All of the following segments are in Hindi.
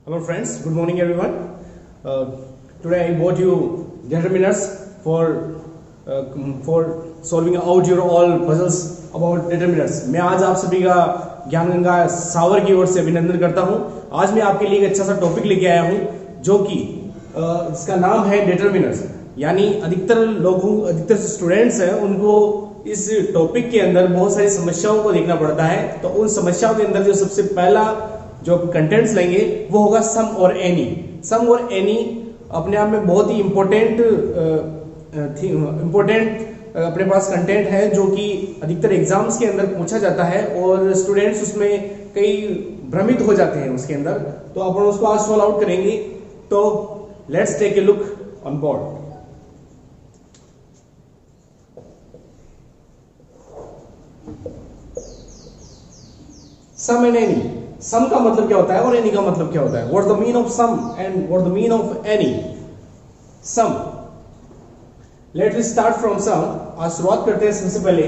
Hello friends, good morning everyone. Today I brought you determiners for solving out your all puzzles about determiners. मैं आज आप सभी का ज्ञान गंगा सावर की ओर से अभिनंदन करता हूं। आज मैं आपके लिए एक अच्छा सा टॉपिक लेके आया हूं जो कि इसका नाम है डिटरमिनर्स। यानी अधिकतर स्टूडेंट्स हैं उनको इस टॉपिक के अंदर बहुत सारी समस्याओं को देखना पड़ता है। तो उन समस्याओं के अंदर जो सबसे पहला जो कंटेंट्स लेंगे वो होगा सम और एनी। सम और एनी अपने आप में बहुत ही इंपॉर्टेंट अपने पास कंटेंट है जो कि अधिकतर एग्जाम्स के अंदर पूछा जाता है और स्टूडेंट्स उसमें कई भ्रमित हो जाते हैं उसके अंदर। तो अपन उसको आज सॉल्व आउट करेंगे। तो let's take a look on board. Some and any. Some का मतलब क्या होता है और एनी का मतलब क्या होता है? What the mean of some and what the mean of any. Some, let us start from some. आज शुरुआत करते हैं सबसे पहले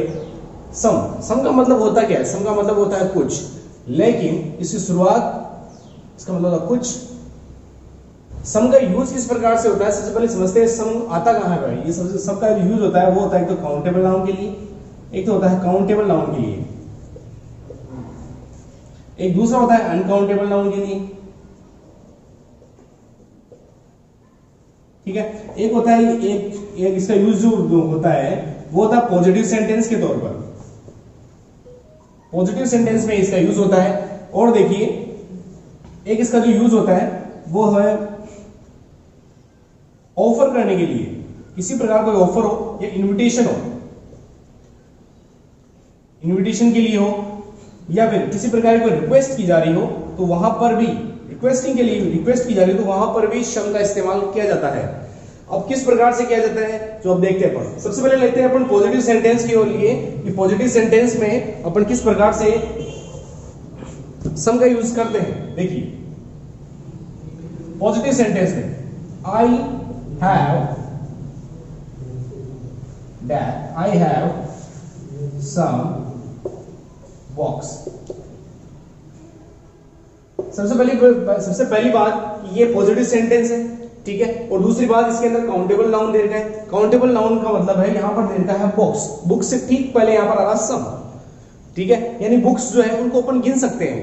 सम का मतलब होता क्या है? सम का मतलब होता है कुछ, लेकिन इसकी शुरुआत इसका मतलब होता कुछ। सम का यूज किस प्रकार से होता है सबसे पहले समझते हैं। सम आता कहां है? ये सबका यूज होता है वो होता है एक तो काउंटेबल नाउन के लिए, एक तो होता है काउंटेबल नाउन के लिए, एक दूसरा होता है अनकाउंटेबल नाउन के लिए। ठीक है, एक होता है एक इसका यूज जो होता है वो होता है पॉजिटिव सेंटेंस के तौर पर। पॉजिटिव सेंटेंस में इसका यूज होता है। और देखिए एक इसका जो यूज होता है वो है ऑफर करने के लिए। किसी प्रकार कोई ऑफर हो या इनविटेशन हो, इनविटेशन के लिए हो या फिर किसी प्रकार की रिक्वेस्ट की जा रही हो तो वहां पर भी रिक्वेस्टिंग के लिए रिक्वेस्ट की जा रही हो तो वहां पर भी सम का इस्तेमाल किया जाता है। अब किस प्रकार से किया जाता है जो अब देखते हैं अपन। सबसे पहले लेते हैं अपन पॉजिटिव सेंटेंस की ओर लिए कि पॉजिटिव सेंटेंस में अपन किस प्रकार से सम का यूज करते हैं। देखिए पॉजिटिव सेंटेंस में आई हैव सम बॉक्स। सबसे पहली बात ये पॉजिटिव सेंटेंस है, ठीक है। और दूसरी बात इसके अंदर काउंटेबल नाउन दे रखा है। काउंटेबल नाउन का मतलब है यहां पर दे रखा है बुक्स। बुक्स से ठीक पहले यहां पर आ रहा सम, ठीक है। यानी बुक्स जो है उनको अपन गिन सकते हैं।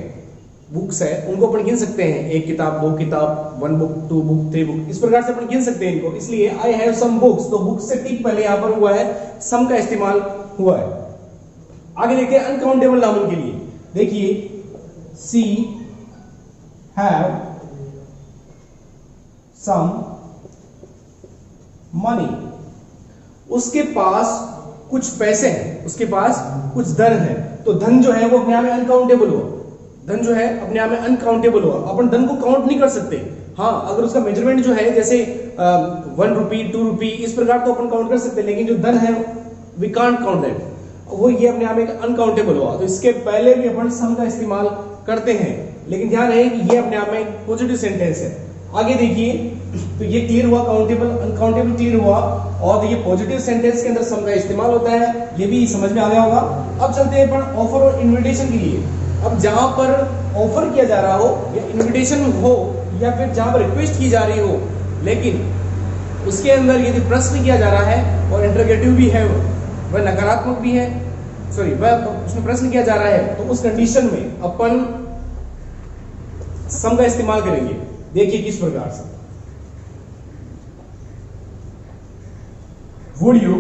बुक्स है उनको अपन गिन सकते हैं, एक किताब, दो किताब, 1 बुक, 2 बुक, 3 बुक, इस प्रकार से अपन गिन सकते हैं इनको। इसलिए आई हैव सम बुक्स, तो बुक्स से ठीक पहले यहां पर हुआ है सम का इस्तेमाल हुआ है। आगे देखते हैं अनकाउंटेबल नाउन के लिए। देखिए सी हैव सम मनी। उसके पास कुछ पैसे हैं, उसके पास कुछ धन है। तो धन जो है वो अपने आप में अनकाउंटेबल हुआ। धन जो है अपने आप में अनकाउंटेबल हुआ। अपन धन को काउंट नहीं कर सकते। हाँ, अगर उसका मेजरमेंट जो है जैसे 1 रुपी, 2 रुपी, इस प्रकार तो अपन काउंट कर सकते हैं, लेकिन जो धन है वी कांट काउंट दैट, वो ये अपने आप में अनकाउंटेबल हुआ। तो इसके पहले भी अपन सम का इस्तेमाल करते हैं, लेकिन ध्यान रहे कि ये अपने आप में पॉजिटिव सेंटेंस है। आगे देखिए तो ये क्लियर हुआ, काउंटेबल अनकाउंटेबल क्लियर हुआ। और ये पॉजिटिव सेंटेंस के अंदर सम का इस्तेमाल होता है, ये भी समझ में आ गया होगा। अब चलते हैं अपन ऑफर और इनविटेशन के लिए। अब जहां पर ऑफर किया जा रहा हो या इनविटेशन हो या फिर जहां पर रिक्वेस्ट की जा रही हो, लेकिन उसके अंदर यदि प्रश्न किया जा रहा है और इंटरोगेटिव भी है, वह नकारात्मक भी है, सॉरी वह उसमें प्रश्न किया जा रहा है, तो उस कंडीशन में अपन सम का इस्तेमाल करेंगे। देखिए किस प्रकार से। Would you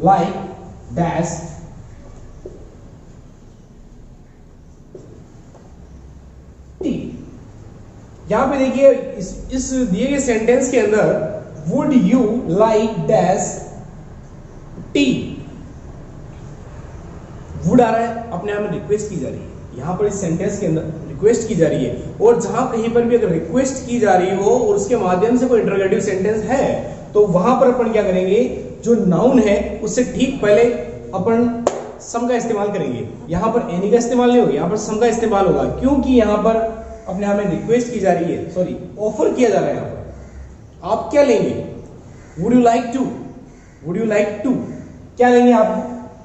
like dash tea. यहां पे देखिए इस दिए गए सेंटेंस के अंदर would you like dash tea, would आ रहा है, अपने आप में रिक्वेस्ट की जा रही है। यहां पर इस सेंटेंस के अंदर रिक्वेस्ट की जा रही है। और जहां कहीं पर भी अगर रिक्वेस्ट की जा रही हो और उसके माध्यम से कोई इंटरोगेटिव सेंटेंस है तो वहां पर अपन क्या करेंगे, जो नाउन है उससे ठीक पहले अपन सम का इस्तेमाल करेंगे। यहां पर एनी का इस्तेमाल नहीं होगा, यहां पर सम का इस्तेमाल होगा, क्योंकि यहां पर अपने आप में रिक्वेस्ट की जा रही है, सॉरी ऑफर किया जा रहा है। यहां पर आप क्या लेंगे? Would you like to, would you like to क्या लेंगे आप?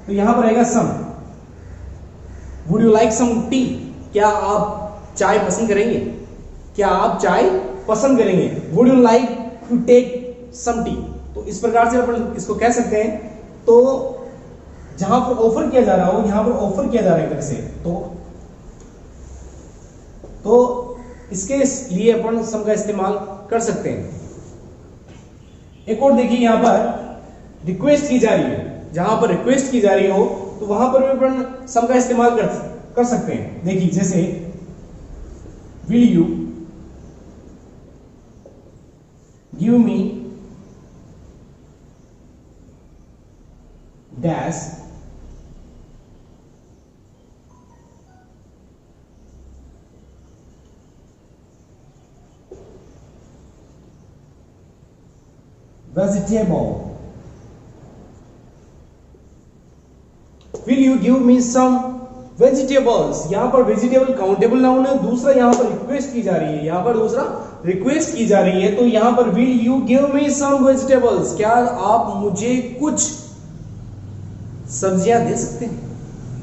तो यहां पर रहेगा some. Would you like some tea? क्या आप चाय पसंद करेंगे? क्या आप चाय पसंद करेंगे? Would you like to take some tea? तो इस प्रकार से अपन इसको कह सकते हैं। तो जहां पर ऑफर किया जा रहा हो, यहां पर ऑफर किया जा रहा है एक तरह से, तो इसके लिए अपन सम का इस्तेमाल कर सकते हैं। एक और देखिए, यहां पर रिक्वेस्ट की जा रही है, जहां पर रिक्वेस्ट की जा रही हो तो वहां पर भी अपन सम का इस्तेमाल कर सकते हैं। देखिए जैसे will you give me dash vegetable? Will you give me some vegetables? यहां पर वेजिटेबल काउंटेबल नाउन है। दूसरा यहां पर रिक्वेस्ट की जा रही है, यहां पर दूसरा रिक्वेस्ट की जा रही है। तो यहां पर will you give me some vegetables? क्या आप मुझे कुछ सब्जियां दे सकते हैं?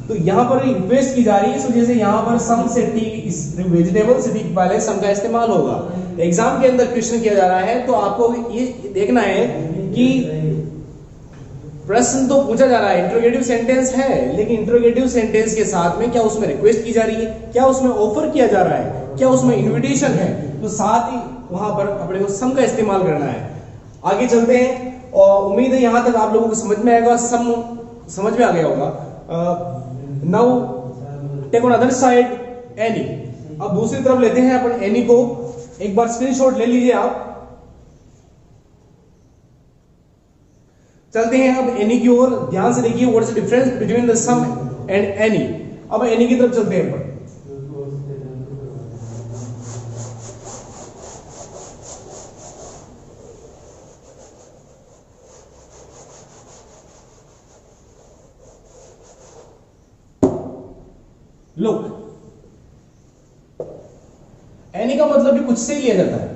तो यहां पर रिक्वेस्ट की जा रही है, इस वजह से यहां पर सम से ठीक वेजिटेबल से ठीक पहले सम का इस्तेमाल होगा। एग्जाम के अंदर क्वेश्चन किया जा रहा है तो आपको ये देखना है कि प्रश्न तो पूछा जा रहा है, इंट्रोगेटिव सेंटेंस है, लेकिन इंट्रोगेटिव सेंटेंस के साथ में क्या उसमें रिक्वेस्ट की जा रही है, क्या उसमें ऑफर किया जा रहा है, क्या उसमें इनविटेशन है, तो साथ ही वहां पर अपने को सम का इस्तेमाल करना है। आगे चलते हैं और उम्मीद है यहां तक आप लोगों को समझ में आएगा, सम समझ में आ गया होगा। Now take on other side any. अब दूसरी तरफ लेते हैं अपन एनी को। एक बार स्क्रीनशॉट ले लीजिए आप। चलते हैं अब एनी की ओर। ध्यान से देखिए, what is the difference between the some and any. अब एनी की तरफ चलते हैं अपन। लुक, एनी का मतलब भी कुछ से ही लिया जाता है,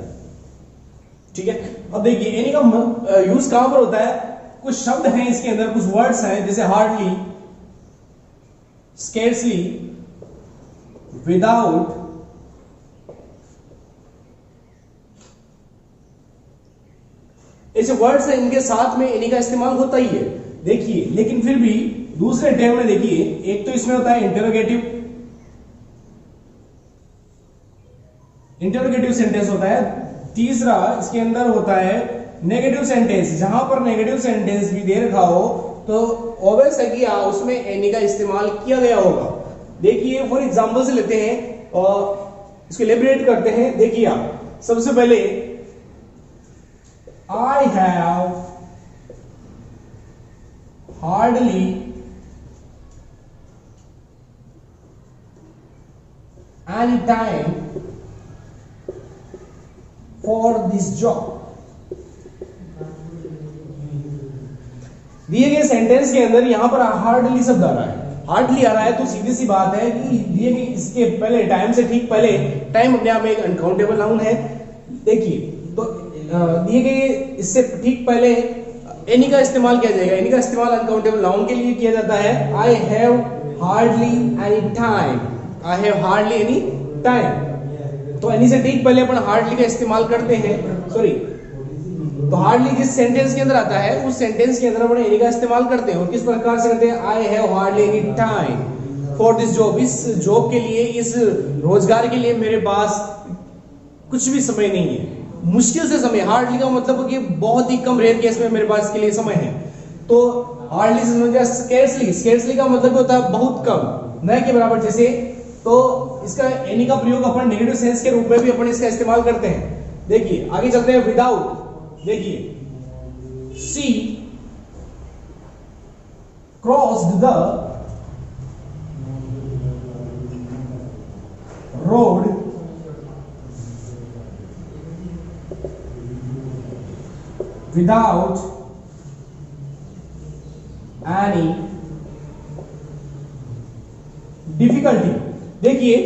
ठीक है। अब देखिए एनी का यूज कहां पर होता है, कुछ शब्द हैं इसके अंदर, कुछ वर्ड्स हैं, जैसे हार्डली, स्केर्सली, विदाउट, ऐसे वर्ड्स हैं, इनके साथ में एनी का इस्तेमाल होता ही है। देखिए लेकिन फिर भी दूसरे टर्म में देखिए, एक तो इसमें होता है इंटरोगेटिव सेंटेंस होता है, तीसरा इसके अंदर होता है नेगेटिव सेंटेंस। जहां पर नेगेटिव सेंटेंस भी दे रखा हो तो ऑब्वियस है कि उसमें एनी का इस्तेमाल किया गया होगा। देखिए फॉर एग्जांपल से लेते हैं और इसको एलिब्रेट करते हैं। देखिए आप सबसे पहले, I have hardly any time for this job. दिए गए सेंटेंस के अंदर यहां पर हार्डली शब्द आ रहा है, हार्डली आ रहा है, तो सीधी सी बात है कि दिए गए इसके पहले टाइम से ठीक पहले, टाइम अपने आप में एक अनकाउंटेबल नाउन है। देखिए तो दिए गए इससे ठीक पहले एनी का इस्तेमाल किया जाएगा। एनी का इस्तेमाल अनकाउंटेबल नाउन के लिए किया जाता है। I have hardly any time, I have hardly any time, तो एनी से ठीक पहले अपन हार्डली का इस्तेमाल करते हैं। सॉरी, तो हार्डली जिस सेंटेंस के अंदर आता है उस सेंटेंस के अंदर अपन एनी का इस्तेमाल करते हैं। और किस प्रकार से करते हैं, I have hardly any time for this job, इस जॉब के लिए, इस रोजगार के लिए मेरे पास कुछ भी समय नहीं है, मुश्किल से समय। हार्डली का मतलब कि बहुत ही कम रेयर केस में मेरे पास इसके लिए समय है। तो हार्डली से समझ गया। स्केर्सली, स्केर्सली का मतलब होता है बहुत कम, न के बराबर जैसे। तो इसका एनी का प्रयोग अपन नेगेटिव सेंस के रूप में भी अपन इसका इस्तेमाल करते हैं। देखिए आगे चलते हैं, विदाउट। देखिए she crossed the road without any difficulty. देखिए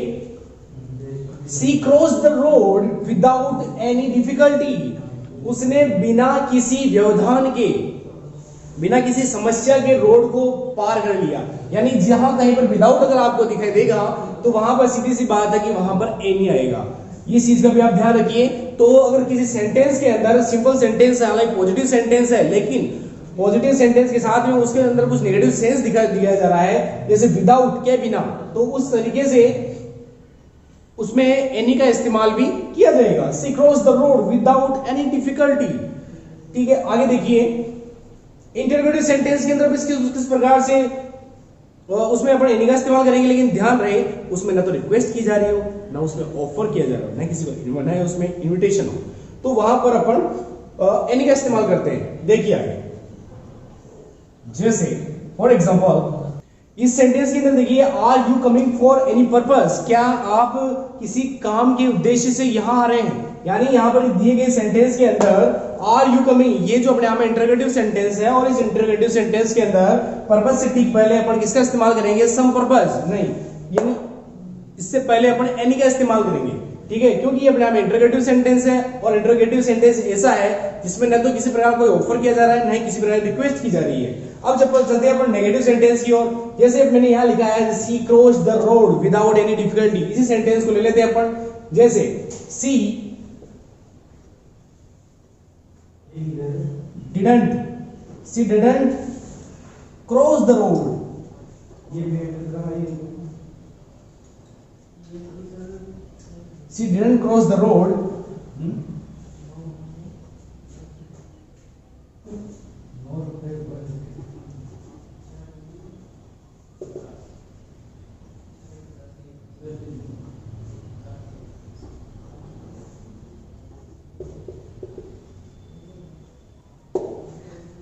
she cross the road without any difficulty, उसने बिना किसी व्यवधान के, बिना किसी समस्या के रोड को पार कर लिया। यानी जहां कहीं पर विदाउट अगर आपको दिखाई देगा तो वहां पर सीधी सी बात है कि वहां पर ए नहीं आएगा। ये चीज का भी आप ध्यान रखिए। तो अगर किसी सेंटेंस के अंदर सिंपल सेंटेंस है, हालांकि पॉजिटिव सेंटेंस है, लेकिन पॉजिटिव सेंटेंस के साथ में उसके अंदर कुछ नेगेटिव सेंस दिया जा रहा है, जैसे विदाउट के बिना, तो उस तरीके से उसमें एनी का इस्तेमाल भी किया जाएगा। She cross the road without any difficulty. ठीक है, आगे देखिए इंटरोगेटिव सेंटेंस के अंदर भी किस प्रकार से उसमें अपन एनी का इस्तेमाल करेंगे, लेकिन ध्यान रहे उसमें ना तो रिक्वेस्ट की जा रही हो, ना उसमें ऑफर किया जा रहा हो, ना किसी को ना उसमें इनविटेशन हो, तो वहां पर अपन एनी का इस्तेमाल करते हैं। देखिए आगे, जैसे फॉर एग्जांपल इस सेंटेंस के अंदर देखिए, are you coming for any purpose, क्या आप किसी काम के उद्देश्य से यहां आ रहे हैं। यानी यहां पर दिए गए सेंटेंस के अंदर आर यू कमिंग, ये जो अपने आप में इंटरोगेटिव सेंटेंस है, और इस इंटरोगेटिव सेंटेंस के अंदर पर्पस से ठीक पहले अपन किसका इस्तेमाल करेंगे, सम पर्पस नहीं, यानी इससे पहले अपन एनी का इस्तेमाल करेंगे। ठीक है, क्योंकि ये अपने आप में इंटरोगेटिव सेंटेंस है, और इंटरोगेटिव सेंटेंस ऐसा है जिसमें न तो किसी प्रकार कोई ऑफर किया जा रहा है, न ही किसी प्रकार की रिक्वेस्ट की जा रही है। अब जब चलते हैं अपन नेगेटिव सेंटेंस की ओर, जैसे मैंने यहां लिखा है she cross the road without any difficulty, इसी सेंटेंस को ले लेते हैं अपन। जैसे she didn't cross the road, she didn't cross the road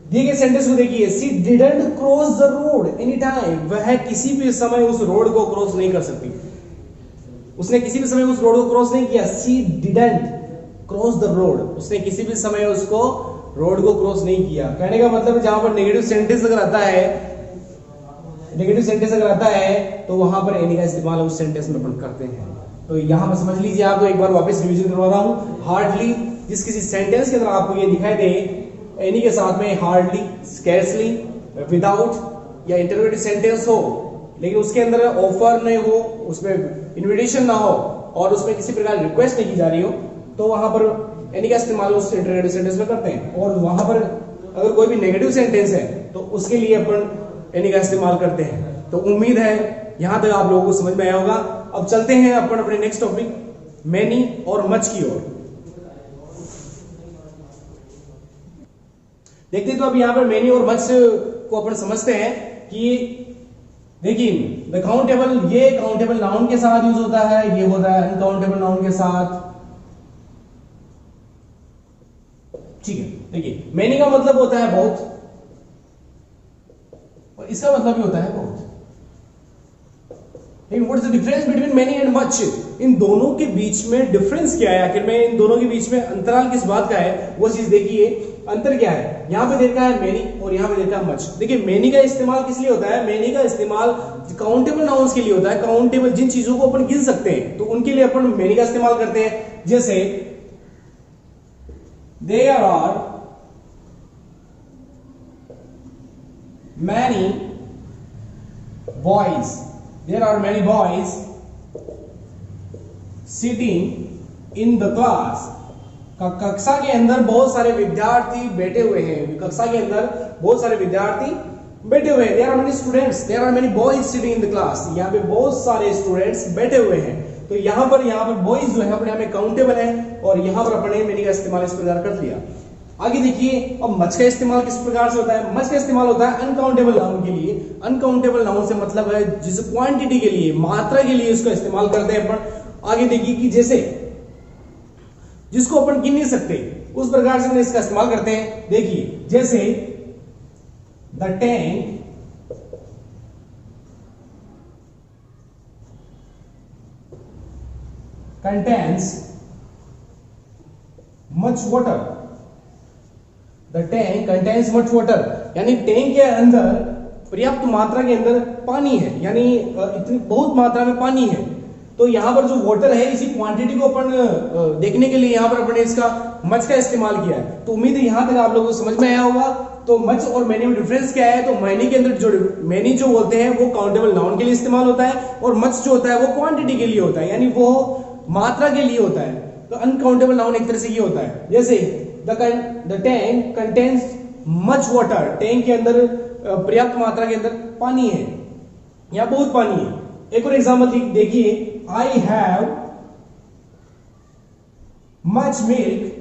दिए गए सेंटेंस को देखिए, सी didn't cross the road any time, वह किसी भी समय उस रोड को क्रॉस नहीं कर सकती, उसने किसी भी समय उस रोड को क्रॉस नहीं किया। सी डिडंट क्रॉस द रोड, उसने किसी भी समय उसको रोड को क्रॉस नहीं किया। कहने का मतलब है जहां पर नेगेटिव सेंटेंस अगर आता है, नेगेटिव सेंटेंस अगर आता है तो वहां पर एनी का इस्तेमाल उस सेंटेंस में अपन करते हैं। तो यहां पर समझ लीजिए, आपको एक बार वापस रिवीजन करवा रहा हूं। हार्डली, जिस किसी सेंटेंस के अंदर आपको ये दिखाई दे एनी के साथ में हार्डली, स्कैर्सली, विदाउट या इंटरोगेटिव सेंटेंस हो, लेकिन उसके अंदर ऑफर नहीं हो, उसमें इन्विटेशन ना हो, और उसमें किसी प्रकार की रिक्वेस्ट नहीं की जा रही हो, तो वहां पर एनी का इस्तेमाल उस इंटरोगेटिव सेंटेंस में करते हैं। और वहां पर अगर कोई भी नेगेटिव सेंटेंस है तो उसके लिए अपन एनी का इस्तेमाल करते हैं। तो उम्मीद है यहां तक आप लोगों को समझ में आया होगा। अब चलते हैं अपन अपने नेक्स्ट टॉपिक मैनी और मच की ओर। देखते तो अब यहां पर मैनी और मच को अपन समझते हैं कि देखिए द काउंटेबल, ये काउंटेबल नाउन के साथ यूज होता है, ये होता है अनकाउंटेबल नाउन के साथ। ठीक है, देखिए मैनी का मतलब होता है बहुत, और इसका मतलब भी होता है बहुत। लेकिन what is the difference between many and much, इन दोनों के बीच में डिफरेंस क्या है, आखिर में इन दोनों के बीच में अंतराल किस बात का है, वो चीज देखिए। अंतर क्या है, यहां पे देखा है मैनी और यहां पे देखा है मच। देखिए मैनी का इस्तेमाल किस लिए होता है, मैनी का इस्तेमाल काउंटेबल नाउन्स के लिए होता है। काउंटेबल जिन चीजों को अपन गिन सकते हैं तो उनके लिए अपन मैनी का इस्तेमाल करते हैं। जैसे there are many boys, there are many boys sitting in the class, कक्षा के अंदर बहुत सारे विद्यार्थी बैठे हुए हैं, कक्षा के अंदर बहुत सारे विद्यार्थी बैठे हुए हैं। There are many students, there are many boys sitting in the class, यहाँ पे बहुत सारे स्टूडेंट्स बैठे हुए हैं। तो यहाँ पर बॉयज जो है अपने आप में काउंटेबल है, और यहाँ पर अपने मैनी का इस्तेमाल इस प्रकार कर लिया। आगे देखिए अब मच का इस्तेमाल किस प्रकार से होता है। मच का इस्तेमाल होता है अनकाउंटेबल नाउन के लिए। अनकाउंटेबल नाउन से मतलब है जिस क्वांटिटी के लिए, मात्रा के लिए उसका इस्तेमाल करते हैं अपन। आगे देखिए कि जैसे जिसको अपन गिन नहीं सकते उस प्रकार से इसका इस्तेमाल करते हैं। देखिए जैसे the tank contains much water, the tank contains much water, यानी टैंक के अंदर पर्याप्त मात्रा के अंदर पानी है, यानी इतनी बहुत मात्रा में पानी है। तो यहां पर जो वाटर है इसी क्वांटिटी को अपन देखने के लिए यहां पर अपन इसका मच का इस्तेमाल किया है। तो उम्मीद है यहां तक आप लोगों को समझ में आया होगा तो मच और मैनी में डिफरेंस क्या है? तो मैनी के अंदर जो मैनी जो होते हैं वो काउंटेबल नाउन के लिए इस्तेमाल होता है, और मच जो होता है वो क्वांटिटी के लिए होता है, यानी वो मात्रा के लिए होता है। तो अनकाउंटेबल नाउन एक तरह से ये होता है, जैसे the tank contains much water, tank के अंदर पर्याप्त मात्रा के अंदर पानी है, यहां बहुत पानी है। एक और एग्जांपल देखिए, I have much milk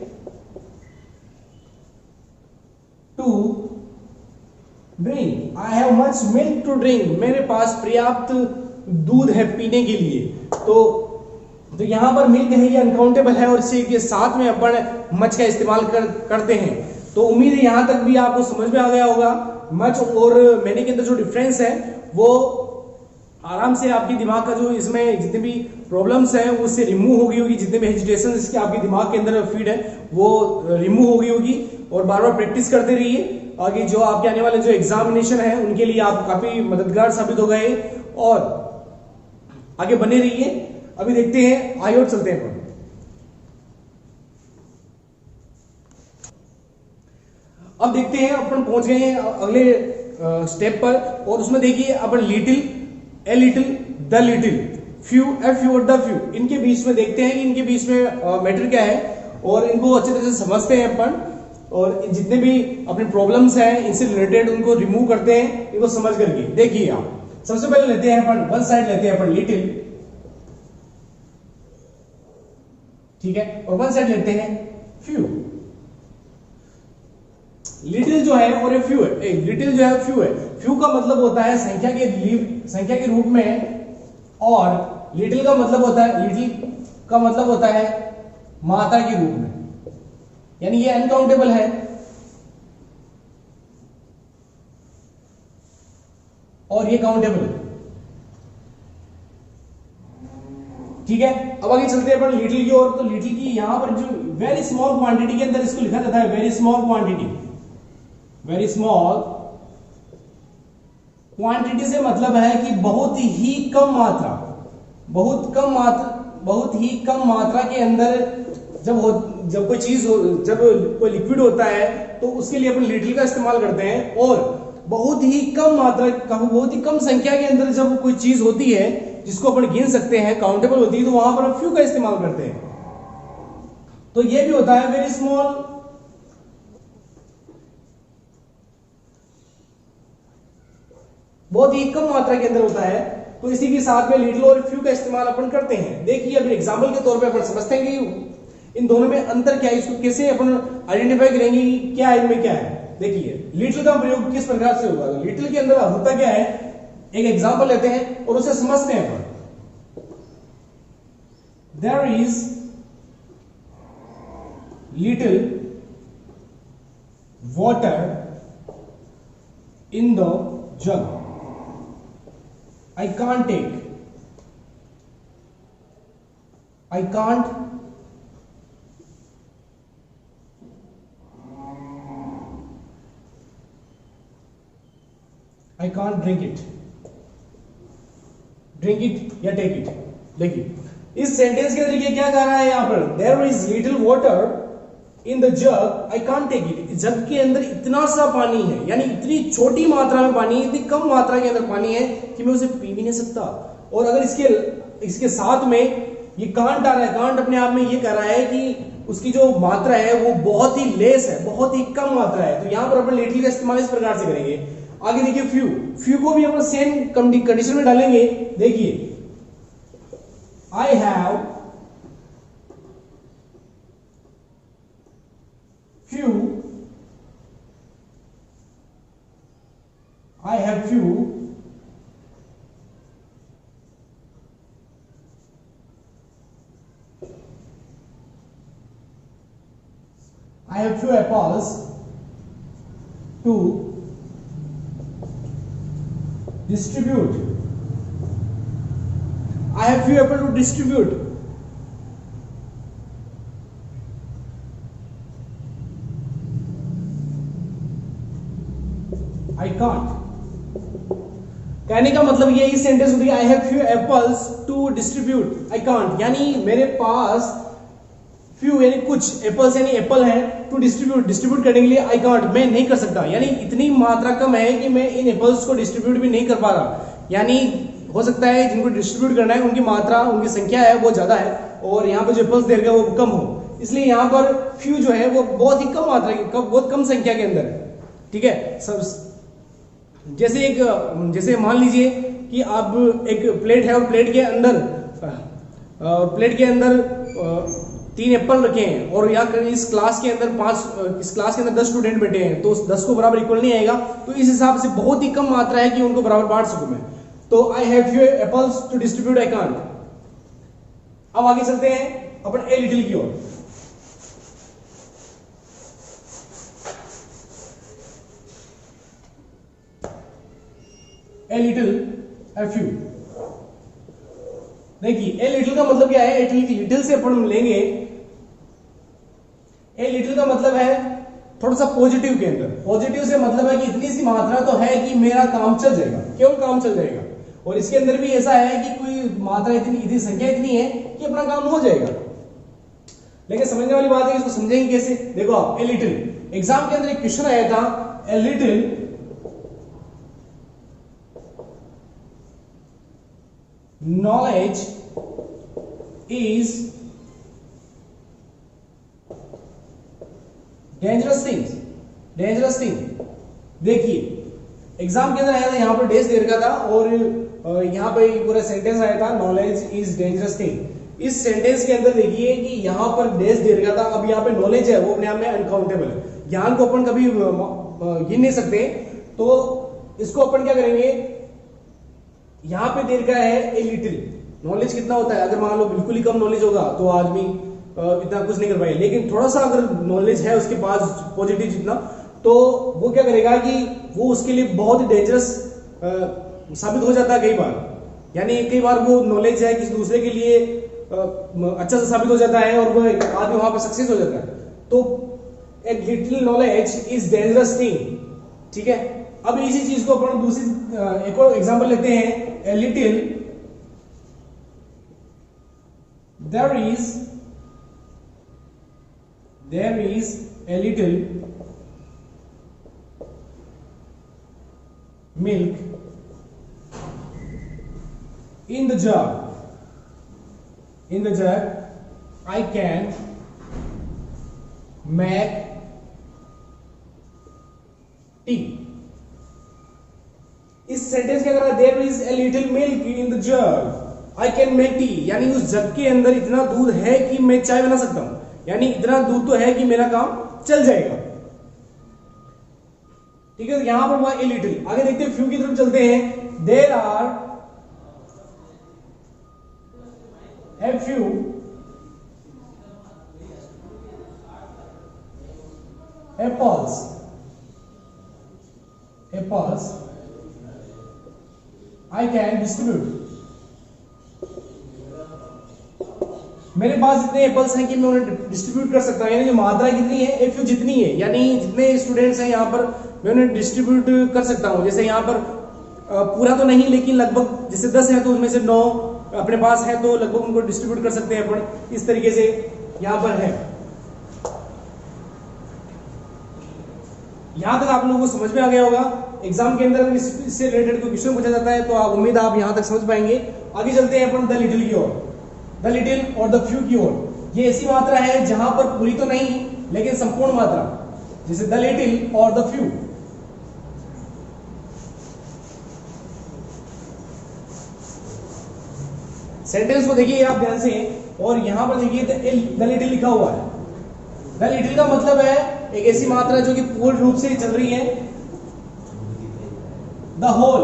to drink, I have much milk to drink, मेरे पास पर्याप्त दूध है पीने के लिए। तो यहां पर मिल्क है, ये अनकाउंटेबल है, और इसी के साथ में अपन मच का इस्तेमाल करते हैं। तो उम्मीद है यहां तक भी आपको समझ में आ गया होगा। मच और मैनी के अंदर जो डिफरेंस है वो आराम से आपके दिमाग का जो इसमें जितने भी प्रॉब्लम्स हैं वो उससे रिमूव हो गई होगी, जितने भी हेजिटेशन इसके आपके दिमाग के अंदर फीड है वो रिमूव हो गई होगी। और बार बार प्रैक्टिस करते रहिए, आगे जो आपके आने वाले जो एग्जामिनेशन है उनके लिए आप काफी मददगार साबित हो गए, और आगे बने रहिए। अभी देखते हैं, आगे और चलते हैं। अब देखते हैं, अपन पहुंच गए हैं अगले स्टेप पर, और उसमें देखिए अपन little, a little, the little, few, a few और द फ्यू, इनके बीच में देखते हैं कि इनके बीच में मैटर क्या है, और इनको अच्छे तरह से समझते हैं अपन, और जितने भी अपने प्रॉब्लम्स हैं इनसे रिलेटेड उनको रिमूव करते हैं, इनको समझ करके। देखिए आप सबसे पहले लेते हैं अपन वन साइड लेते हैं अपन लिटिल, ठीक है, और वन साइड लेते हैं फ्यू। लिटिल जो है और फ्यू है, लिटिल जो है फ्यू है, फ्यू का मतलब होता है संख्या के रूप में, और लिटिल का मतलब होता है मात्रा के रूप में, यानी ये अनकाउंटेबल है और ये काउंटेबल है, ठीक है। अब आगे चलते हैं अपन लिटिल की ओर। तो लिटिल की यहां पर जो वेरी स्मॉल क्वांटिटी के अंदर इसको लिखा जाता है very small quantity. Very small quantity से मतलब है कि बहुत ही कम मात्रा, बहुत ही कम मात्रा के अंदर जब कोई चीज जब कोई लिक्विड होता है तो उसके लिए अपन लिटिल का इस्तेमाल करते हैं, और बहुत ही कम मात्रा, बहुत ही कम संख्या के अंदर जब koई चीज होती है जिसको अपन गिन सकते हैं, काउंटेबल होती है, तो वहां पर हम फ्यू का इस्तेमाल करते हैं। तो ये भी होता है वेरी स्मॉल, बहुत ही कम मात्रा के अंदर होता है, तो इसी के साथ में लिटिल और फ्यू का इस्तेमाल अपन करते हैं। देखिए अभी एग्जांपल के तौर पे अपन समझते हैं कि इन दोनों में अंतर क्या है, इसको कैसे अपन आइडेंटिफाई करेंगे कि क्या है इनमें क्या है। देखिए लिटिल का प्रयोग किस प्रकार से होगा, तो लिटिल के अंदर होता क्या है, एक एग्जांपल लेते हैं और उसे समझते हैं अपन। There is little water in the jug, I can't take, I can't drink it या take it। देखिए इस सेंटेंस के अंदर ये क्या कह रहा है, यहां पर there is little water in the jug, I can't take it। जग के अंदर इतना सा पानी है, यानी इतनी छोटी मात्रा में पानी है, इतनी कम मात्रा के अंदर पानी है कि मैं उसे पी भी नहीं सकता। और अगर इसके साथ में ये कांट आ रहा है, कांट अपने आप में ये कह रहा है कि उसकी जो मात्रा है वो बहुत ही लेस है, बहुत ही कम मात्रा है, तो यहां पर अपन लिटिल का इस्तेमाल इस प्रकार से करेंगे। आगे देखिए फ्यू को भी अपन सेम कंडीशन में डालेंगे। देखिए I have few, I have few apples to distribute, I have few apples to distribute। I can't, कहने का मतलब ये इस सेंटेंस में I have few apples to distribute, I can't, यानी मेरे पास फ्यू यानी कुछ एप्पल्स यानी एप्पल है, टू डिस्ट्रीब्यूट करने के लिए आई कांट, मैं नहीं कर सकता, यानी इतनी मात्रा कम है कि मैं इन एप्पल्स को डिस्ट्रीब्यूट भी नहीं कर पा रहा। यानी हो सकता है जिनको डिस्ट्रीब्यूट करना है उनकी मात्रा, उनकी संख्या है वो ज्यादा है और यहाँ पर जो एप्पल्स दे रखा है वो कम हो, इसलिए यहाँ पर फ्यू जो है वो बहुत ही कम मात्रा की, बहुत कम संख्या के अंदर है। ठीक है, सब जैसे मान लीजिए कि अब एक प्लेट है और प्लेट के अंदर 3 एप्पल रखे हैं और या इस क्लास के अंदर 10 स्टूडेंट बैठे हैं, तो उस 10 को बराबर इक्वल नहीं आएगा, तो इस हिसाब से बहुत ही कम मात्रा है कि उनको बराबर बांट सकूं मैं। तो I have few apples to distribute, I can't. अब आगे चलते हैं अपन ए लिटिल की ओर। A little, a few. देखिए ए लिटिल का मतलब क्या है, लिटिल से अपन लेंगे, ए लिटिल का मतलब है थोड़ा सा पॉजिटिव के अंदर, पॉजिटिव से मतलब है कि इतनी सी मात्रा तो है कि मेरा काम चल जाएगा, केवल काम चल जाएगा। और इसके अंदर भी ऐसा है कि कोई मात्रा इतनी संख्या इतनी है कि अपना काम हो जाएगा। लेकिन समझने वाली बात है, इसको समझेंगे कैसे? देखो आप, ए लिटिल, एग्जाम के अंदर एक क्वेश्चन आया था, a little knowledge is dangerous thing। देखिए एग्जाम के अंदर आया था, यहां पर डेज दे रखा था और यहां पर पूरा सेंटेंस आया था, नॉलेज इज डेंजरस थिंग। इस सेंटेंस के अंदर देखिए कि यहां पर डेज दे रखा था, अब यहां पे नॉलेज है वो अपने आप में अनकाउंटेबल है, ज्ञान को अपन कभी गिन नहीं सकते, तो इसको अपन क्या करेंगे, यहां पे दे रखा है ए लिटिल। नॉलेज कितना होता है, अगर मान लो बिल्कुल ही कम नॉलेज होगा तो आदमी इतना कुछ नहीं कर पाएगा, लेकिन थोड़ा सा अगर नॉलेज है उसके पास पॉजिटिव जितना, तो वो क्या करेगा कि वो उसके लिए बहुत ही डेंजरस साबित हो जाता है कई बार। यानी कई बार वो नॉलेज है किसी दूसरे के लिए अच्छा सा साबित हो जाता है और वो आदमी वहां पर सक्सेस हो जाता है। तो a little knowledge is dangerous thing. ठीक है, अब इसी चीज को अपन दूसरी एक और एग्जांपल लेते हैं, a little there is a little milk in the jar, I can make tea। इस सेंटेंस के अगर there is a little milk in the jar I can make tea, यानी उस जग के अंदर इतना दूध है कि मैं चाय बना सकता हूं, यानी इतना दूध तो है कि मेरा काम चल जाएगा। ठीक है, यहां पर हुआ ए लिटिल। आगे देखते हैं, फ्यू की तरफ चलते हैं। There are a few apples I can distribute। मेरे पास इतने एप्पल्स हैं कि मैं उन्हें डिस्ट्रीब्यूट कर सकता हूं, यानी जो मात्रा कितनी है, ए फ्यू जितनी है, यानी जितने स्टूडेंट्स हैं यहाँ पर मैं उन्हें डिस्ट्रीब्यूट कर सकता हूं। जैसे यहाँ पर पूरा तो नहीं, लेकिन लगभग, जैसे 10 है तो उनमें से 9 अपने पास है, तो लगभग उनको डिस्ट्रीब्यूट कर सकते हैं अपन। इस तरीके से यहाँ पर है। यहां तक आप लोगों को समझ में आ गया होगा। एग्जाम के अंदर इससे रिलेटेड कोई क्वेश्चन पूछा जाता है तो आप उम्मीद आप यहां तक समझ पाएंगे। आगे चलते हैं अपन द लिटिल की ओर, द लिटिल और द फ्यू की ओर। ये ऐसी मात्रा है जहां पर पूरी तो नहीं लेकिन संपूर्ण मात्रा, जैसे द लिटिल और द फ्यू। सेंटेंस को देखिए आप ध्यान से, और यहां पर देखिए द लिटिल लिखा हुआ है। द लिटिल का मतलब है एक ऐसी मात्रा जो कि पूर्ण रूप से चल रही है। The whole,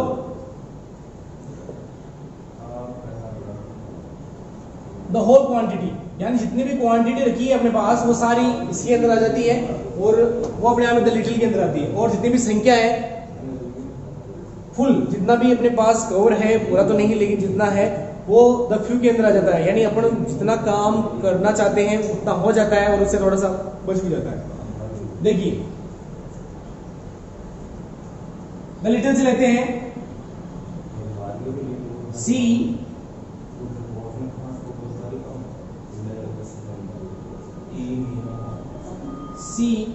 the whole quantity, यानी जितनी भी क्वांटिटी रखी है अपने पास वो सारी इसके अंदर आ जाती है और वो अपने आप में द लिटिल के अंदर आती है। और जितनी भी संख्या है फुल, जितना भी अपने पास कवर है, पूरा तो नहीं लेकिन जितना है वो द फ्यू के अंदर आ जाता है। यानी अपन जितना काम करना चाहते हैं उतना हो जाता है और उससे थोड़ा सा बच भी जाता है। देखिए द लिटिल से लेते हैं सी, C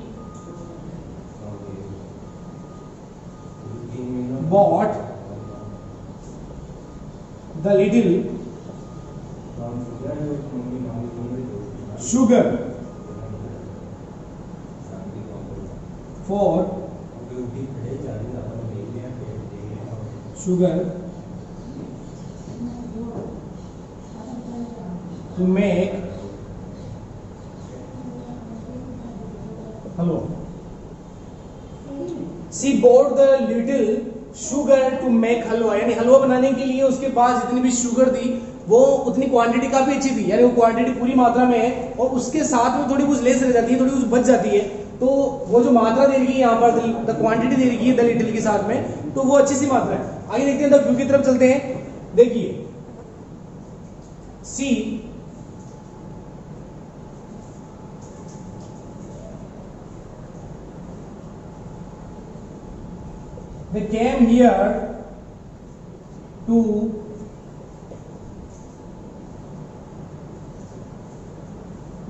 bought the little sugar for to make hello. She bought the little sugar to make हलवा, यानी हलवा बनाने के लिए उसके पास जितनी भी शुगर थी वो उतनी क्वांटिटी काफी अच्छी थी, यानी वो क्वांटिटी पूरी मात्रा में है और उसके साथ में थोड़ी कुछ लेस रह जाती है, थोड़ी कुछ बच जाती है। तो वो जो मात्रा दे रही है यहाँ पर द क्वांटिटी दे रही है द लिटिल के साथ में, तो वो अच्छी सी मात्रा है। आगे देखते हैं द फ्यू की तरफ चलते हैं। देखिए सी they came here to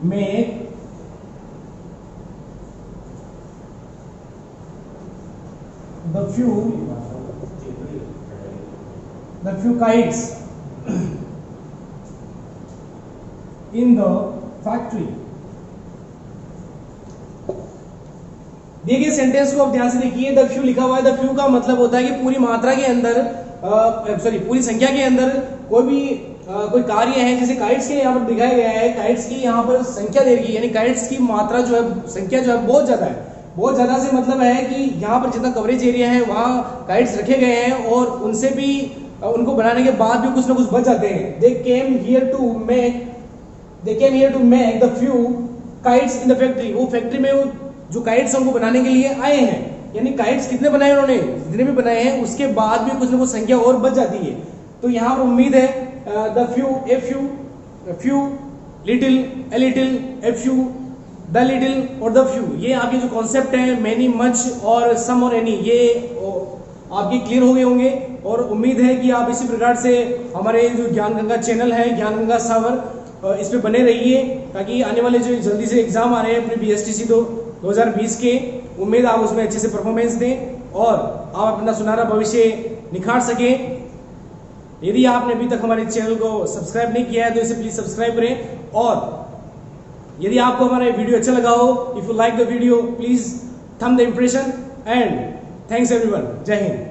make the few kites in the factory। देखिए सेंटेंस को आप ध्यान से देखिए, द फ्यू लिखा हुआ है। द फ्यू का मतलब होता है कि पूरी मात्रा के अंदर पूरी संख्या के अंदर कोई भी कोई कार्य है, जैसे काइट्स के यहाँ पर दिखाया गया है, काइट्स की यहाँ पर संख्या दे रही है, यानी काइट्स की मात्रा जो है, संख्या जो है बहुत ज्यादा है। बहुत ज्यादा से मतलब है कि यहाँ पर जितना कवरेज एरिया है वहाँ काइट्स रखे गए हैं और उनसे भी उनको बनाने के बाद भी कुछ ना कुछ बच जाते हैं। They came here to make the few kites in the factory. वो फैक्ट्री में वो जो काइट्स उनको बनाने के लिए आए हैं, यानी काइट्स कितने बनाए उन्होंने, जितने भी बनाए हैं उसके बाद भी कुछ ना कुछ संख्या और बच जाती है। तो यहाँ पर उम्मीद है the few, a few, little, a little, a few, the little और द फ्यू, ये आपके जो कॉन्सेप्ट है मैनी, मच और सम और एनी, ये आपके क्लियर हो गए होंगे। और उम्मीद है कि आप इसी प्रकार से हमारे जो ज्ञान गंगा चैनल है, ज्ञान गंगा सावर, इस पे बने रहिए, ताकि आने वाले जो जल्दी से एग्जाम आ रहे हैं अपने BSTC 2020 के, उम्मीद आप उसमें अच्छे से परफॉर्मेंस दें और आप अपना सुनहरा भविष्य निखार सकें। यदि आपने अभी तक हमारे चैनल को सब्सक्राइब नहीं किया है तो इसे प्लीज सब्सक्राइब करें। और यदि आपको हमारा वीडियो अच्छा लगा हो, if you like the video please thumb the impression and thanks everyone. जय हिंद।